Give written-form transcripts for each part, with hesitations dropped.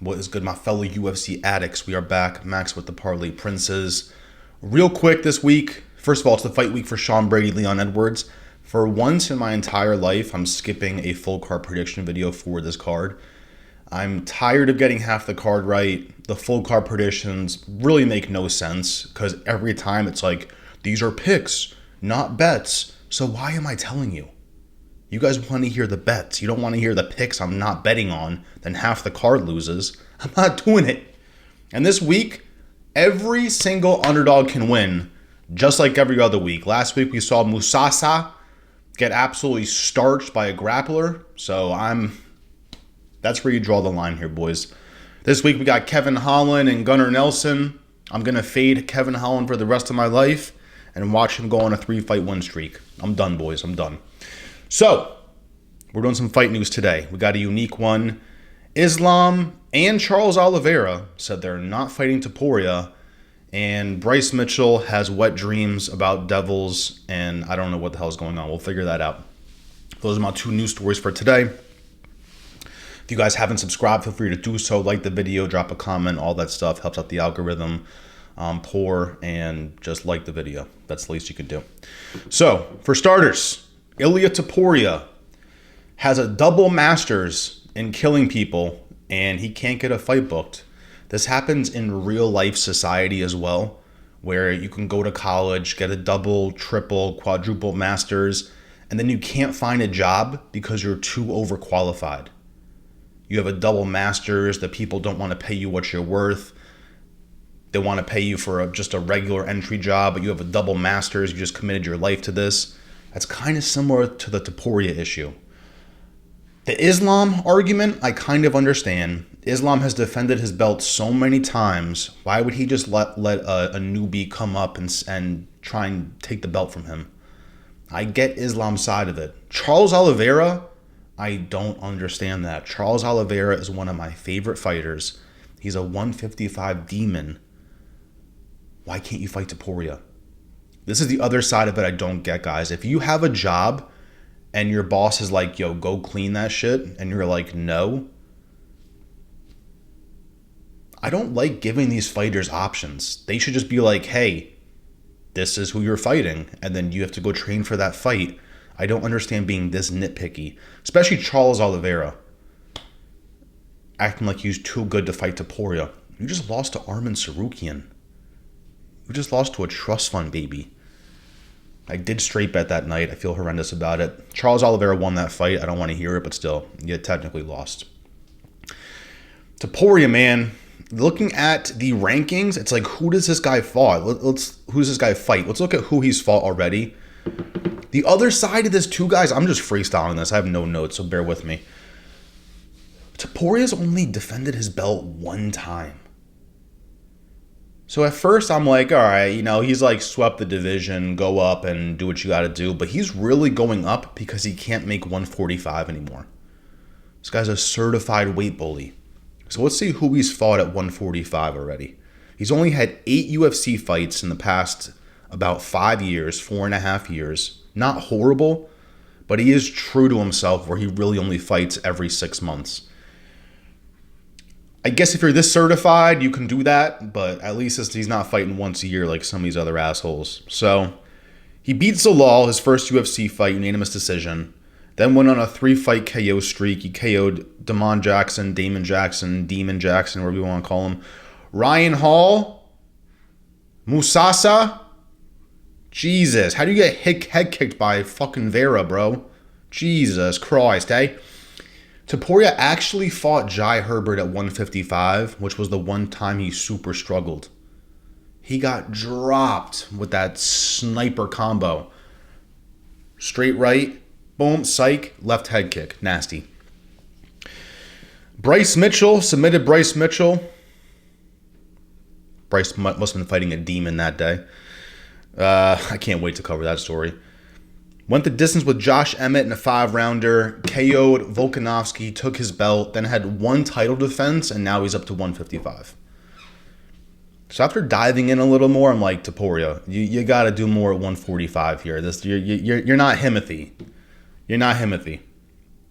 What is good, my fellow UFC addicts? We are back. Max with the Parlay Princes. Real quick this week. First of all, it's the fight week for Sean Brady, Leon Edwards. For once in my entire life, I'm skipping a full card prediction video for this card. I'm tired of getting half the card right. The full card predictions really make no sense because every time it's like, these are picks, not bets. So why am I telling you? You guys want to hear the bets. You don't want to hear the picks I'm not betting on. Then half the card loses. I'm not doing it. And this week, every single underdog can win, just like every other week. Last week, we saw Musasa get absolutely starched by a grappler. So that's where you draw the line here, boys. This week, we got Kevin Holland and Gunnar Nelson. I'm going to fade Kevin Holland for the rest of my life and watch him go on a 3-fight win streak. I'm done, boys. I'm done. So, we're doing some fight news today. We got a unique one. Islam and Charles Oliveira said they're not fighting Topuria. And Bryce Mitchell has wet dreams about Devils. And I don't know what the hell is going on. We'll figure that out. Those are my two news stories for today. If you guys haven't subscribed, feel free to do so. Like the video, drop a comment, all that stuff. Helps out the algorithm. Pour and just like the video. That's the least you can do. So, for starters, Ilia Topuria has a double master's in killing people, and he can't get a fight booked. This happens in real life society as well, where you can go to college, get a double, triple, quadruple master's, and then you can't find a job because you're too overqualified. You have a double master's, the people don't want to pay you what you're worth. They want to pay you for just a regular entry job, but you have a double master's, you just committed your life to this. That's kind of similar to the Topuria issue. The Islam argument, I kind of understand. Islam has defended his belt so many times. Why would he just let a newbie come up and try and take the belt from him? I get Islam's side of it. Charles Oliveira, I don't understand that. Charles Oliveira is one of my favorite fighters. He's a 155 demon. Why can't you fight Topuria? This is the other side of it I don't get, guys. If you have a job and your boss is like, yo, go clean that shit, and you're like, no. I don't like giving these fighters options. They should just be like, hey, this is who you're fighting, and then you have to go train for that fight. I don't understand being this nitpicky, especially Charles Oliveira. Acting like he's too good to fight Topuria. You just lost to Arman Sarukian. You just lost to a trust fund, baby. I did straight bet that night. I feel horrendous about it. Charles Oliveira won that fight. I don't want to hear it, but still, you technically lost. Topuria, man, looking at the rankings, it's like, who does this guy fight? Who's this guy fight? Let's look at who he's fought already. The other side of this, two guys, I'm just freestyling this. I have no notes, so bear with me. Topuria's only defended his belt one time. So at first I'm like, all right, he's like swept the division, go up and do what you got to do. But he's really going up because he can't make 145 anymore. This guy's a certified weight bully. So let's see who he's fought at 145 already. He's only had 8 UFC fights in the past about 5 years, 4.5 years. Not horrible, but he is true to himself where he really only fights every 6 months. I guess if you're this certified, you can do that, but at least he's not fighting once a year like some of these other assholes. So, he beat Zalal, his first UFC fight, unanimous decision. Then went on a 3-fight KO streak. He KO'd Damon Jackson, Demon Jackson, whatever you want to call him. Ryan Hall, Musasa. Jesus, how do you get head kicked by fucking Vera, bro? Jesus Christ, eh? Topuria actually fought Jai Herbert at 155, which was the one time he super struggled. He got dropped with that sniper combo. Straight right, boom, psych, left head kick. Nasty. Bryce Mitchell, submitted Bryce Mitchell. Bryce must have been fighting a demon that day. I can't wait to cover that story. Went the distance with Josh Emmett in a 5-rounder, KO'd Volkanovski, took his belt, then had one title defense, and now he's up to 155. So after diving in a little more, I'm like, Topuria, you got to do more at 145 here. You're not Himothy. You're not Himothy.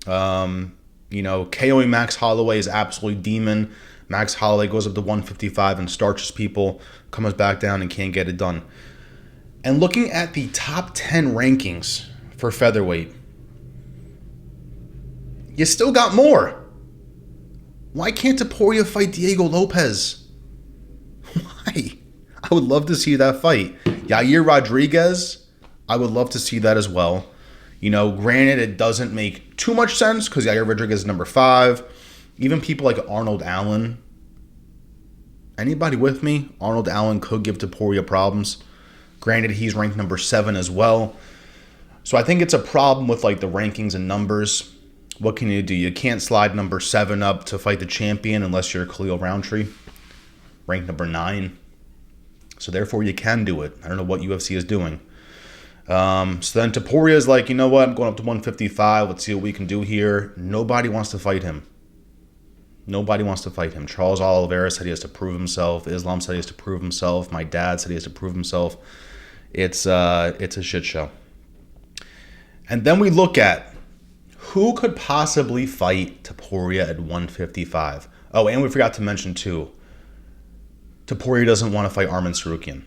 KOing Max Holloway is absolutely demon. Max Holloway goes up to 155 and starches people, comes back down and can't get it done. And looking at the top 10 rankings for featherweight, you still got more. Why can't Topuria fight Diego Lopez? Why? I would love to see that fight. Yair Rodriguez, I would love to see that as well. Granted, it doesn't make too much sense because Yair Rodriguez is number 5. Even people like Arnold Allen. Anybody with me? Arnold Allen could give Topuria problems. Granted, he's ranked number 7 as well. So I think it's a problem with like the rankings and numbers. What can you do? You can't slide number 7 up to fight the champion unless you're Khalil Roundtree, ranked number 9. So therefore, you can do it. I don't know what UFC is doing. So then Topuria is like, you know what? I'm going up to 155. Let's see what we can do here. Nobody wants to fight him. Nobody wants to fight him. Charles Oliveira said he has to prove himself. Islam said he has to prove himself. My dad said he has to prove himself. It's a shit show. And then we look at who could possibly fight Topuria at 155. Oh, and we forgot to mention too, Topuria doesn't want to fight Arman Tsarukyan.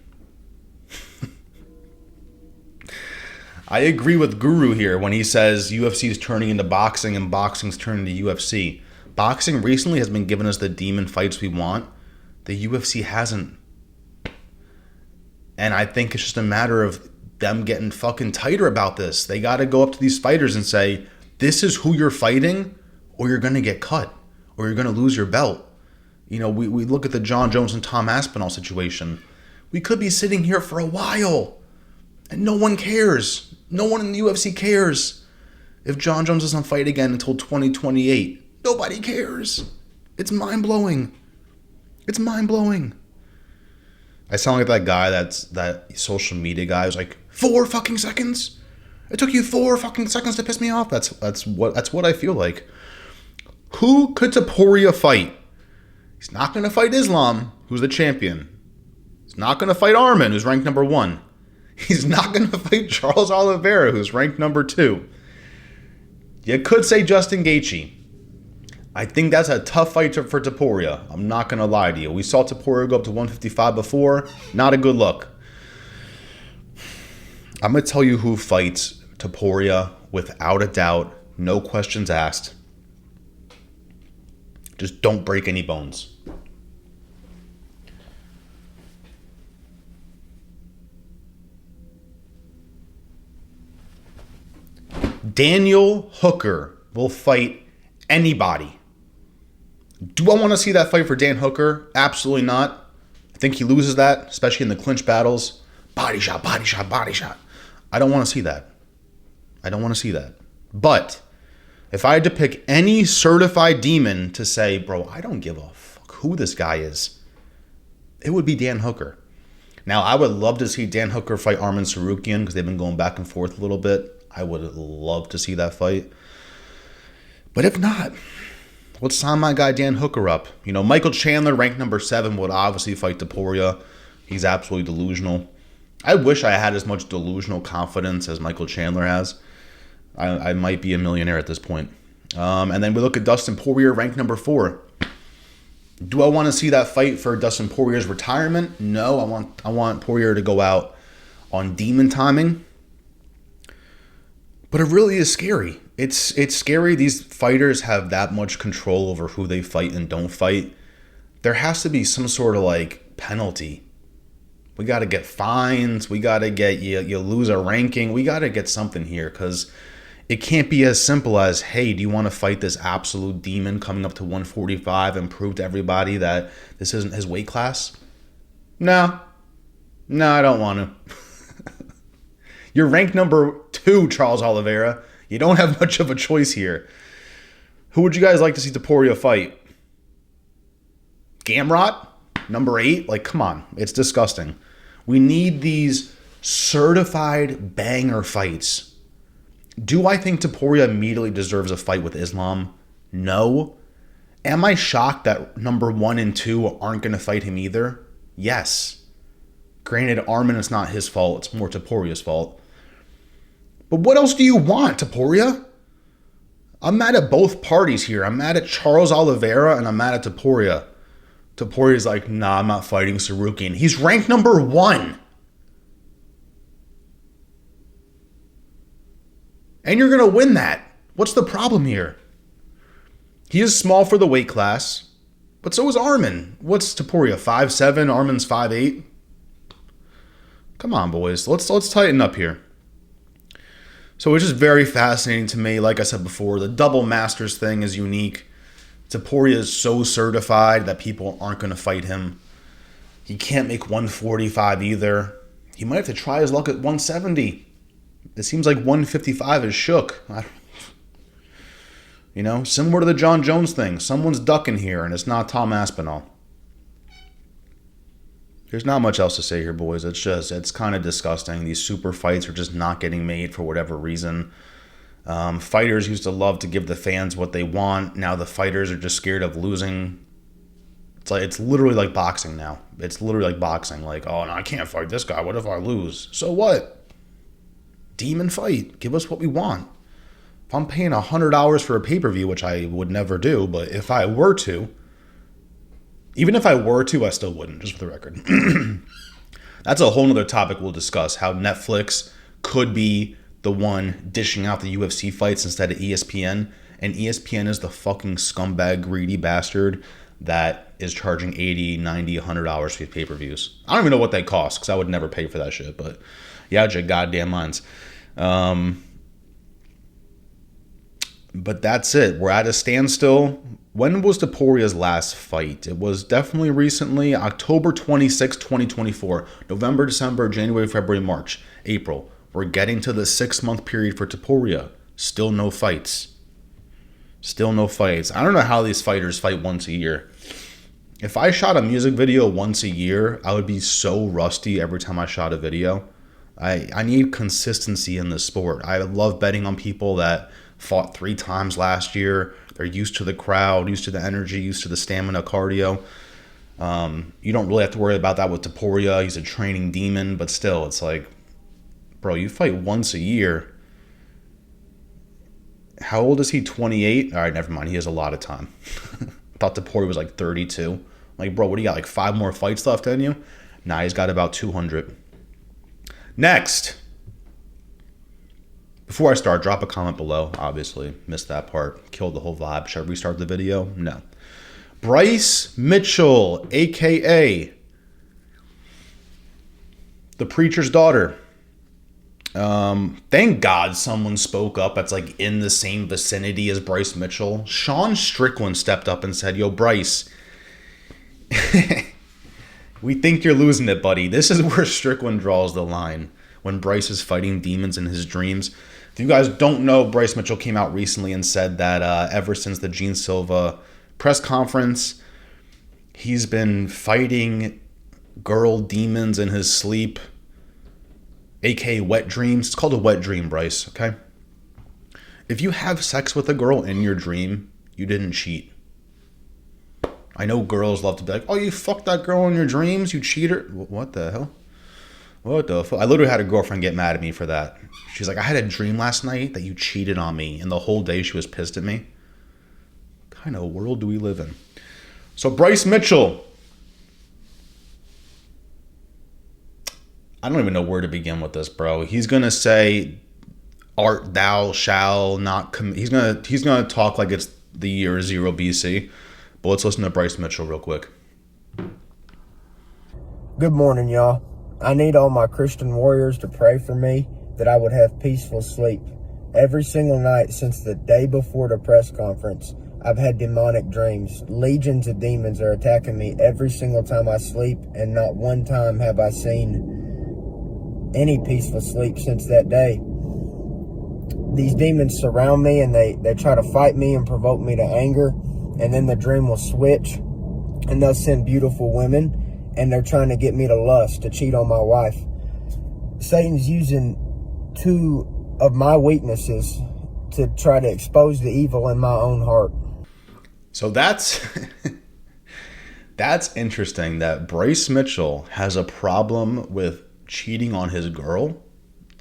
I agree with Guru here when he says UFC is turning into boxing and boxing's turning to UFC. Boxing recently has been giving us the demon fights we want. The UFC hasn't. And I think it's just a matter of them getting fucking tighter about this. They got to go up to these fighters and say, this is who you're fighting, or you're going to get cut, or you're going to lose your belt. We look at the John Jones and Tom Aspinall situation. We could be sitting here for a while, and no one cares. No one in the UFC cares. If John Jones doesn't fight again until 2028, nobody cares. It's mind-blowing. It's mind-blowing. I sound like that guy that social media guy who's like, 4 fucking seconds? It took you 4 fucking seconds to piss me off. That's what I feel like. Who could Topuria fight? He's not going to fight Islam, who's the champion. He's not going to fight Arman, who's ranked number 1. He's not going to fight Charles Oliveira, who's ranked number 2. You could say Justin Gaethje. I think that's a tough fight for Topuria. I'm not going to lie to you. We saw Topuria go up to 155 before. Not a good look. I'm going to tell you who fights Topuria without a doubt. No questions asked. Just don't break any bones. Daniel Hooker will fight anybody. Do I want to see that fight for Dan Hooker? Absolutely not. I think he loses that, especially in the clinch battles. Body shot, body shot, body shot. I don't want to see that. I don't want to see that. But if I had to pick any certified demon to say, bro, I don't give a fuck who this guy is, it would be Dan Hooker. Now, I would love to see Dan Hooker fight Arman Tsarukyan because they've been going back and forth a little bit. I would love to see that fight. But if not, let's sign my guy Dan Hooker up. Michael Chandler, ranked number 7, would obviously fight Topuria. He's absolutely delusional. I wish I had as much delusional confidence as Michael Chandler has. I might be a millionaire at this point. And then we look at Dustin Poirier, ranked number 4. Do I want to see that fight for Dustin Poirier's retirement? No, I want Poirier to go out on demon timing. But it really is scary. It's scary these fighters have that much control over who they fight and don't fight. There has to be some sort of like penalty. We got to get fines. We got to get you lose a ranking. We got to get something here because it can't be as simple as, hey, do you want to fight this absolute demon coming up to 145 and prove to everybody that this isn't his weight class? No, I don't want to. You're ranked number 2, Charles Oliveira. You don't have much of a choice here. Who would you guys like to see Topuria fight? Gamrot? Number 8? Like, come on. It's disgusting. We need these certified banger fights. Do I think Topuria immediately deserves a fight with Islam? No. Am I shocked that number 1 and 2 aren't going to fight him either? Yes. Granted, Arman, it's not his fault. It's more Topuria's fault. But what else do you want, Topuria? I'm mad at both parties here. I'm mad at Charles Oliveira and I'm mad at Topuria. Topuria's like, nah, I'm not fighting Sarukian. He's ranked number 1. And you're going to win that. What's the problem here? He is small for the weight class, but so is Arman. What's Topuria, 5'7"? Arman's 5'8"? Come on, boys. Let's tighten up here. So it's just very fascinating to me. Like I said before, the double masters thing is unique. Topuria is so certified that people aren't going to fight him. He can't make 145 either. He might have to try his luck at 170. It seems like 155 is shook. Similar to the John Jones thing. Someone's ducking here, and it's not Tom Aspinall. There's not much else to say here, boys. It's kind of disgusting. These super fights are just not getting made for whatever reason. Fighters used to love to give the fans what they want. Now the fighters are just scared of losing. It's literally like boxing now. It's literally like boxing. Like, oh, no, I can't fight this guy. What if I lose? So what? Demon fight. Give us what we want. If I'm paying $100 for a pay-per-view, which I would never do, but if I were to, even if I were to, I still wouldn't, just for the record. That's a whole nother topic we'll discuss, how Netflix could be the one dishing out the UFC fights instead of ESPN, and ESPN is the fucking scumbag, greedy bastard that is charging $80, $90, $100 for these pay-per-views. I don't even know what they cost, because I would never pay for that shit, but yeah, your goddamn minds. But that's it. We're at a standstill. When was Topuria's last fight? It was definitely recently, October 26, 2024. November, December, January, February, March, April. We're getting to the 6-month period for Topuria. Still no fights. Still no fights. I don't know how these fighters fight once a year. If I shot a music video once a year, I would be so rusty every time I shot a video. I need consistency in this sport. I love betting on people that fought 3 times last year. They're used to the crowd, used to the energy, used to the stamina, cardio. You don't really have to worry about that with Topuria. He's a training demon, but still, it's like, bro, you fight once a year. How old is he? 28? All right, never mind. He has a lot of time. I thought Topuria was like 32. I'm like, bro, what do you got? Like 5 more fights left in you? Nah, he's got about 200. Next. Before I start, drop a comment below. Obviously, missed that part. Killed the whole vibe. Should I restart the video? No. Bryce Mitchell, a.k.a. the preacher's daughter. Thank God someone spoke up that's like in the same vicinity as Bryce Mitchell. Sean Strickland stepped up and said, yo, Bryce, we think you're losing it, buddy. This is where Strickland draws the line when Bryce is fighting demons in his dreams. If you guys don't know, Bryce Mitchell came out recently and said that ever since the Gene Silva press conference, he's been fighting girl demons in his sleep, aka wet dreams. It's called a wet dream, Bryce, okay? If you have sex with a girl in your dream, you didn't cheat. I know girls love to be like, oh, you fucked that girl in your dreams? You cheater? What the hell? What the fuck? I literally had a girlfriend get mad at me for that. She's like, I had a dream last night that you cheated on me. And the whole day she was pissed at me. What kind of world do we live in? So Bryce Mitchell. I don't even know where to begin with this, bro. He's going to say, art thou shall not commit. He's gonna talk like it's the year 0 BC. But let's listen to Bryce Mitchell real quick. Good morning, y'all. I need all my Christian warriors to pray for me that I would have peaceful sleep. Every single night since the day before the press conference, I've had demonic dreams. Legions of demons are attacking me every single time I sleep, and not one time have I seen any peaceful sleep since that day. These demons surround me, and they try to fight me and provoke me to anger, and then the dream will switch, and they'll send beautiful women, and they're trying to get me to lust, to cheat on my wife. Satan's using 2 of my weaknesses to try to expose the evil in my own heart. So that's interesting that Bryce Mitchell has a problem with cheating on his girl.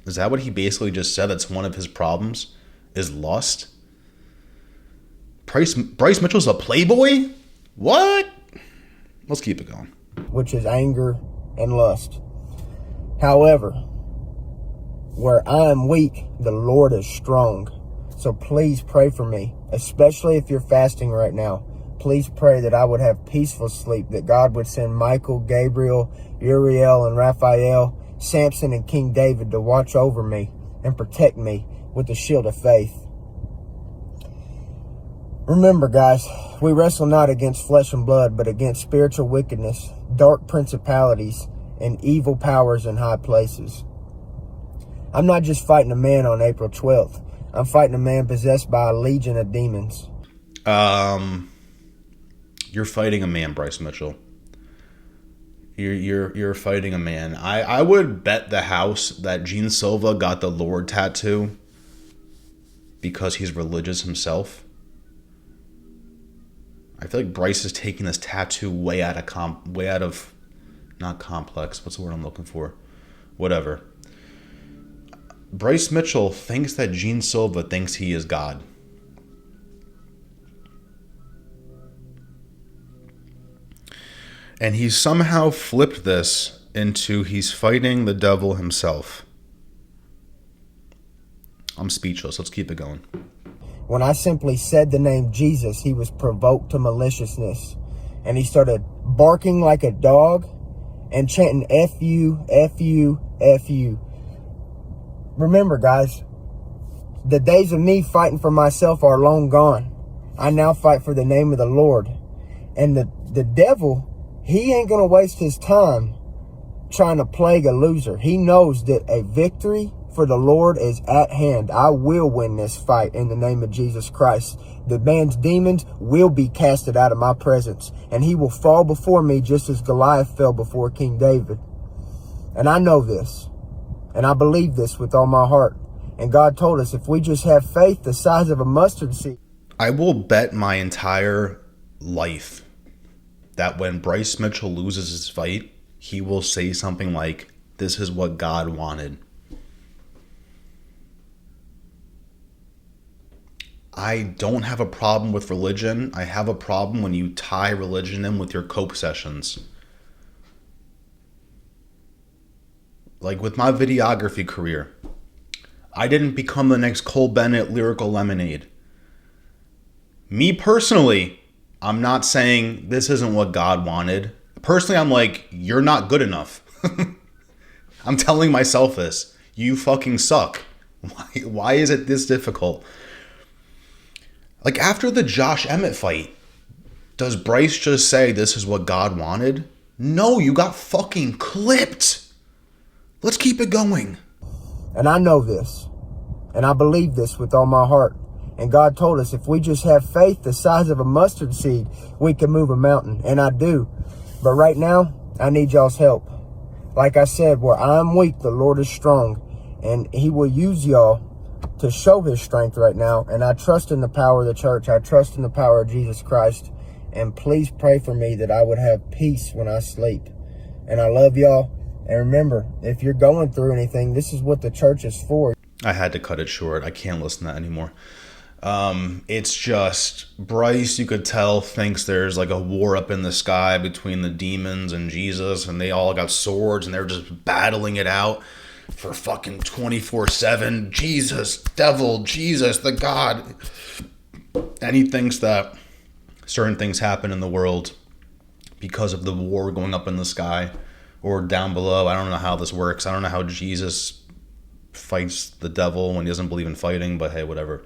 Is that what he basically just said? That's one of his problems, is lust? Bryce Mitchell's a playboy? What Let's keep it going. which is anger and lust. However, where I am weak, the Lord is strong. So please pray for me, especially if you're fasting right now. Please pray that I would have peaceful sleep, that God would send Michael, Gabriel, Uriel, and Raphael, Samson, and King David to watch over me and protect me with the shield of faith. Remember, guys, we wrestle not against flesh and blood, but against spiritual wickedness, dark principalities, and evil powers in high places. I'm not just fighting a man on April 12th. I'm fighting a man possessed by a legion of demons. You're fighting a man, Bryce Mitchell. You're fighting a man. I would bet the house that Gene Silva got the Lord tattoo because he's religious himself. I feel like Bryce is taking this tattoo way out of not complex. What's the word I'm looking for? Whatever. Bryce Mitchell thinks that Gene Silva thinks he is God. And he's somehow flipped this into he's fighting the devil himself. I'm speechless. Let's keep it going. When I simply said the name Jesus, he was provoked to maliciousness. And he started barking like a dog and chanting F-U, F-U, F-U. Remember, guys, the days of me fighting for myself are long gone. I now fight for the name of the Lord. And the devil, he ain't going to waste his time trying to plague a loser. He knows that a victory for the Lord is at hand. I will win this fight in the name of Jesus Christ. The man's demons will be casted out of my presence, and he will fall before me just as Goliath fell before King David. And I know this, and I believe this with all my heart. And God told us if we just have faith the size of a mustard seed. I will bet my entire life that when Bryce Mitchell loses his fight, he will say something like, "This is what God wanted." I don't have a problem with religion. I have a problem when you tie religion in with your cope sessions. Like with my videography career, I didn't become the next Cole Bennett Lyrical Lemonade. Me personally, I'm not saying this isn't what God wanted. Personally, I'm like, you're not good enough. I'm telling myself this. You fucking suck. Why is it this difficult? Like after the Josh Emmett fight, does Bryce just say this is what God wanted? No, you got fucking clipped. Let's keep it going. And I know this, and I believe this with all my heart. And God told us if we just have faith the size of a mustard seed, we can move a mountain. And I do. But right now, I need y'all's help. Like I said, where I'm weak, the Lord is strong. And he will use y'all to show his strength right now. And I trust in the power of the church. I trust in the power of Jesus Christ. And please pray for me that I would have peace when I sleep. And I love y'all. And remember, if you're going through anything, this is what the church is for. I had to cut it short. I can't listen to that anymore. It's just Bryce, you could tell, thinks there's like a war up in the sky between the demons and Jesus, and they all got swords and they're just battling it out for fucking 24/7. Jesus, devil, Jesus, the God. And he thinks that certain things happen in the world because of the war going up in the sky or down below. I don't know how this works. I don't know how Jesus fights the devil when he doesn't believe in fighting, but hey, whatever.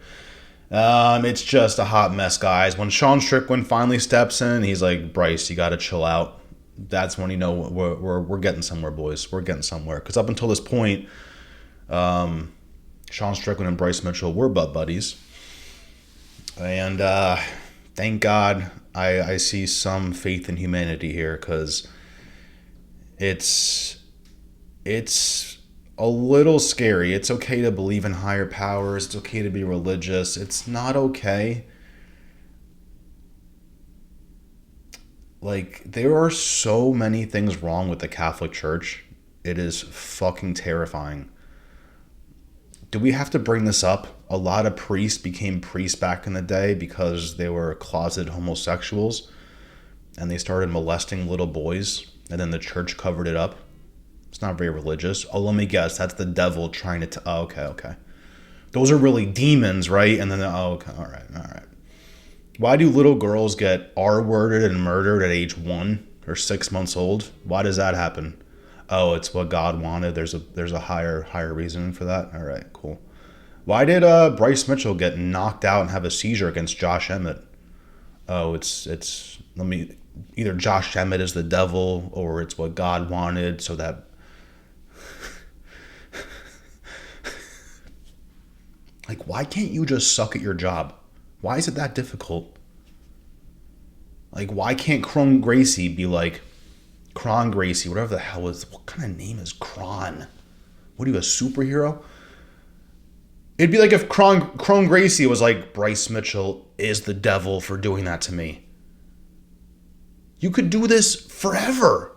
It's just a hot mess, guys. When Sean Strickland finally steps in, he's like, Bryce, you got to chill out. That's when you know we're getting somewhere, boys. We're getting somewhere. Because up until this point, Sean Strickland and Bryce Mitchell were butt buddies. And thank God I see some faith in humanity here, because it's a little scary. It's okay to believe in higher powers. It's okay to be religious. It's not okay. Like, there are so many things wrong with the Catholic Church. It is fucking terrifying. Do we have to bring this up? A lot of priests became priests back in the day because they were closeted homosexuals. and they started molesting little boys, and then the church covered it up. It's not very religious. Oh, let me guess. That's the devil trying to... oh, okay. Those are really demons, right? And then, okay, all right. Why do little girls get R-worded and murdered at age 1 or 6 months old? Why does that happen? Oh, it's what God wanted. There's a higher reason for that. All right, cool. Why did Bryce Mitchell get knocked out and have a seizure against Josh Emmett? Oh, it's either Josh Emmett is the devil or it's what God wanted, so that... Like, why can't you just suck at your job? Why is it that difficult? Like, why can't Cron Gracie be like, Cron Gracie, whatever the hell is, what kind of name is Cron? What are you, a superhero? It'd be like if Cron Gracie was like, Bryce Mitchell is the devil for doing that to me. You could do this forever.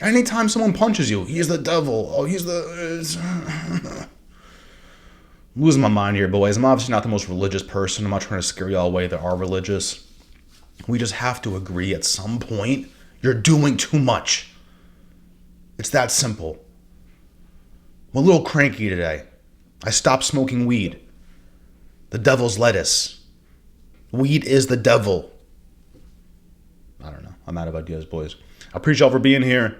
Anytime someone punches you, he's the devil. Oh, he's the... I'm losing my mind here, boys. I'm obviously not the most religious person. I'm not trying to scare y'all away that are religious. We just have to agree at some point, you're doing too much. It's that simple. I'm a little cranky today. I stopped smoking weed. The devil's lettuce. Weed is the devil. I don't know. I'm out of ideas, boys. I appreciate y'all for being here.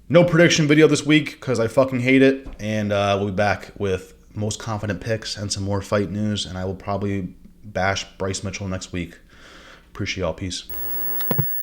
No prediction video this week because I fucking hate it. And we'll be back with most confident picks and some more fight news. And I will probably bash Bryce Mitchell next week. Appreciate y'all. Peace.